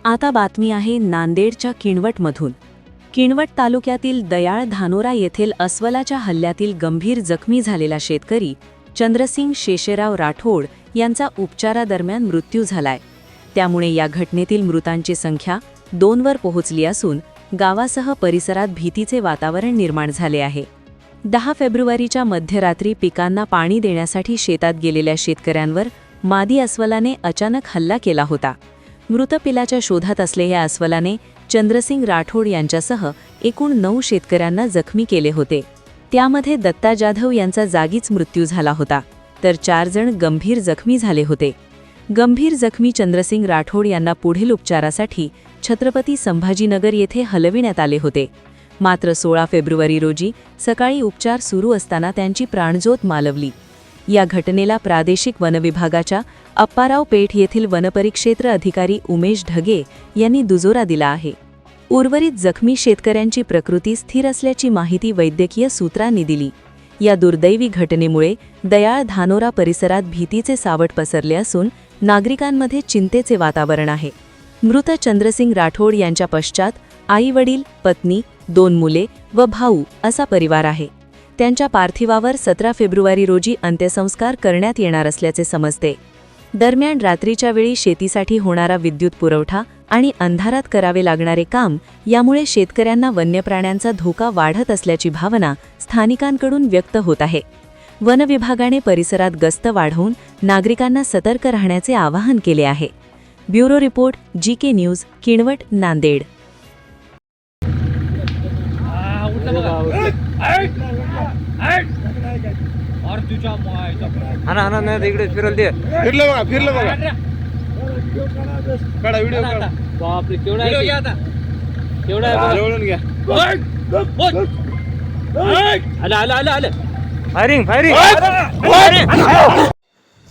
आता बातमी आहे नांदेडच्या किनवटमधून। किनवट तालुक्यातील दयाळ धानोरा येथील अस्वलाच्या हल्ल्यातील गंभीर जखमी झालेला शेतकरी चंद्रसिंग शेषराव राठोड यांचा उपचारादरम्यान मृत्यू झालाय। त्यामुळे या घटनेतील मृतांची संख्या 2 वर पोहोचली असून गावासह परिसरात भीतीचे वातावरण निर्माण झाले आहे। 10 फेब्रुवारीच्या मध्यरात्री पिकांना पाणी देण्यासाठी शेतात गेलेल्या शेतकऱ्यांवर मादी अस्वलाने अचानक हल्ला केला होता। मृत पिलाच्या शोधात असलेल्या अस्वलाने चंद्रसिंग राठोड यांच्यासह एकूण 9 शेतकऱ्यांना जखमी केले होते। त्यामध्ये दत्ता जाधव यांचा जागीच मृत्यू झाला होता, तर 4 जण गंभीर जखमी झाले होते। गंभीर जखमी चंद्रसिंग राठोड यांना पुढील उपचारासाठी छत्रपती संभाजीनगर येथे हलविण्यात आले होते। मात्र 16 फेब्रुवारी रोजी सकाळी उपचार सुरू असताना त्यांची प्राणज्योत मालवली। या घटनेला प्रादेशिक वनविभागाच्या अप्पाराव पेठ येथील वनपरिक्षेत्र अधिकारी उमेश ढगे यांनी दुजोरा दिला आहे। उर्वरित जखमी शेतकऱ्यांची प्रकृती स्थिर असल्याची माहिती वैद्यकीय सूत्रांनी दिली। या दुर्दैवी घटनेमुळे दयाळ धानोरा परिसरात भीतीचे सावट पसरले असून नागरिकांमध्ये चिंतेचे वातावरण आहे। मृत चंद्रसिंग राठोड यांच्या पश्चात आई-वडील, पत्नी, 2 मुले व भाऊ असा परिवार आहे। त्यांच्या पार्थिवावर 17 फेब्रुवारी रोजी अंत्यसंस्कार करण्यात येणार असल्याचे समजते। दरम्यान रात्रीच्या वेळी शेतीसाठी होणारा विद्युत पुरवठा आणि अंधारात करावे लागणारे काम यामुळे शेतकऱ्यांना वन्यप्राण्यांचा धोका वाढत असल्याची भावना स्थानिकांकडून व्यक्त होत आहे। वन विभागाने परिसरात गस्त वाढवून नागरिकांना सतर्क राहण्याचे आवाहन केले आहे। Bureau report, GK news, Kinwat, Nanded. हाना नाही इकडे फिरल ते फिरलं बघा काढा व्हिडिओ काढा। बापरे केवढा आहे आता, केवढा आहे जवळून घ्या। आला आला आला आला फायरिंग फायरिंग।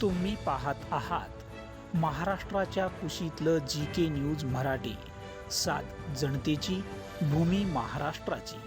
तुम्ही पाहत आहात महाराष्ट्राच्या कुशीतलं जीके न्यूज मराठी, सात जनतेची, भूमी महाराष्ट्राची।